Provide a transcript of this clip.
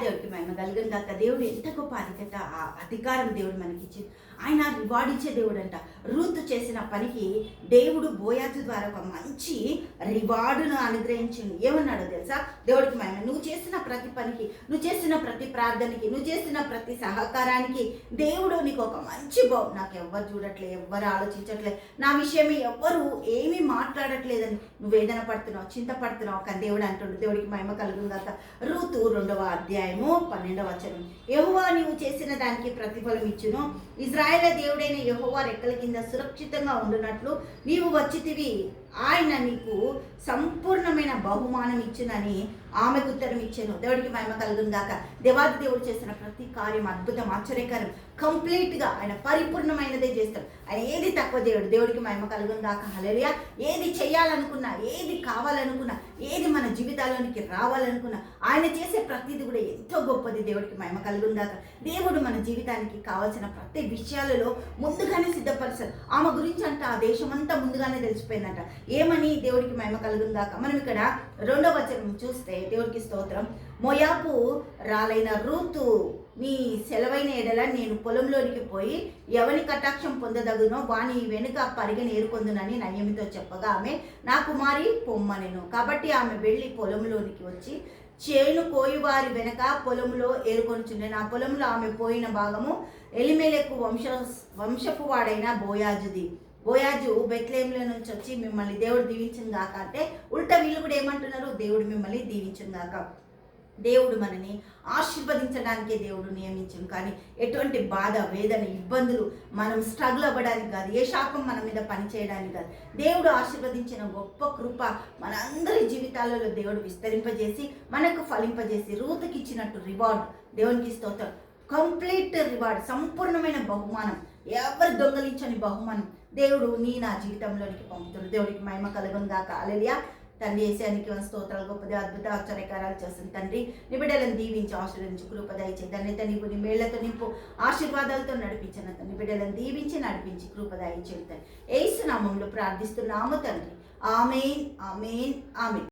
దేవుడికి మహిమ కలుగును గాక. దేవుడు ఎంత గొప్ప అధికారం దేవుడు మనకిచ్చింది. ఆయన రివార్డ్ ఇచ్చే దేవుడు అంట. రూతు చేసిన పనికి దేవుడు బోయాజు ద్వారా ఒక మంచి రివార్డును అనుగ్రహించింది. ఏమన్నాడో తెలుసా? దేవుడికి మహిమ. నువ్వు చేసిన ప్రతి పనికి, నువ్వు చేసిన ప్రతి ప్రార్థనకి, నువ్వు చేసిన ప్రతి సహకారానికి దేవుడు నీకు ఒక మంచి నాకు ఎవ్వరు చూడట్లే, ఎవ్వరు ఆలోచించట్లే, నా విషయమే ఎవ్వరు ఏమీ మాట్లాడట్లేదని నువ్వు వేదన పడుతున్నావు, చింతపడుతున్నావు కానీ దేవుడు అంటుండు. దేవుడికి మహిమ కలుగును గాక. రూతు 2వ అధ్యాయము 12వ వచనం. యెహోవా నీవు చేసిన దానికి ప్రతిఫలం ఇచ్చును. ఇశ్రాయేలు దేవుడైన యెహోవా రెక్కల కింద సురక్షితంగా ఉండునట్లు నీవు వచ్చితివి. ఆయన నీకు సంపూర్ణమైన బహుమానం ఇచ్చునని ఆమెకు ఉత్తరం ఇచ్చాను. దేవుడికి మహిమ కలుగును గాక. దేవాది దేవుడు చేసిన ప్రతి కార్యం అద్భుతం, ఆశ్చర్యకరం, కంప్లీట్గా ఆయన పరిపూర్ణమైనదే చేస్తాడు. ఆయన ఏది తక్కువ చేయడు. దేవుడికి మహిమ కలుగును గాక. హల్లెలూయా. ఏది చేయాలనుకున్నా, ఏది కావాలనుకున్నా, ఏది మన జీవితాల్లోనికి రావాలనుకున్నా ఆయన చేసే ప్రతిది కూడా ఎంతో గొప్పది. దేవుడికి మహిమ కలుగును గాక. దేవుడు మన జీవితానికి కావాల్సిన ప్రతి విషయాలలో ముందుగానే సిద్ధపరుస్తాడు. ఆమె గురించి అంట ఆ దేశమంతా ముందుగానే తెలిసిపోయిందంట. ఏమని? దేవుడికి మహిమ కలుగును గాక. మనం ఇక్కడ 2వ వచనం చూస్తే దేవుడికి స్తోత్రం. మోయాబు రాలైన రూతు నీ సెలవైన ఎడల నేను పొలంలోనికి పోయి ఎవని కటాక్షం పొందదగునో వాని వెనుక పరిగెని ఏరుకొందునని నయమితో చెప్పగా ఆమె నా కుమారి పొమ్మనెను. కాబట్టి ఆమె వెళ్ళి పొలంలోనికి వచ్చి చేను కోయువారి వెనక పొలంలో ఏరుకొనిచుండెను. ఆ పొలంలో ఆమె పోయిన భాగము ఎలిమెలెకు వంశపు వాడైన బోయాజుది. బోయాజు బెత్లెహేములో నుంచి వచ్చి మిమ్మల్ని దేవుడు దీవించును గాక అంటే ఉల్టా వీళ్ళు కూడా ఏమంటున్నారు? దేవుడు మిమ్మల్ని దీవించును గాక. దేవుడు మనని ఆశీర్వదించడానికే దేవుడు నియమించను, కానీ ఎటువంటి బాధ, వేదన, ఇబ్బందులు మనం స్ట్రగుల్ అవ్వడానికి కాదు, ఏ శాపం మన మీద పనిచేయడానికి కాదు. దేవుడు ఆశీర్వదించిన గొప్ప కృప మనందరి జీవితాలలో దేవుడు విస్తరింపజేసి మనకు ఫలింపజేసి రూతుకి ఇచ్చినట్టు రివార్డ్ దేవునికి స్తోత్రం. కంప్లీట్ రివార్డ్, సంపూర్ణమైన బహుమానం, ఎవరు దొంగలించని బహుమానం దేవుడు నా జీవితంలోనికి పంపుతున్నాడు. దేవుడికి మహిమ కలుగును గాక. హల్లెలూయా. తండ్రి యేసునికి స్తోత్రాలు. గొప్పది, అద్భుత, ఆశ్చర్యకారాలు చేస్తుంది తండ్రి. నీ బిడ్డలను దీవించి ఆశీర్వదించి కృప దయచేయి. ధన్యత నీకు, నీ మేళ్లతో నింపు, ఆశీర్వాదాలతో నడిపించిన తండ్రి. బిడ్డలను దీవించి నడిపించి కృప దయచేయి తండ్రి. యేసు నామములో ప్రార్థిస్తున్నాము తండ్రి. ఆమేన్, ఆమేన్, ఆమేన్.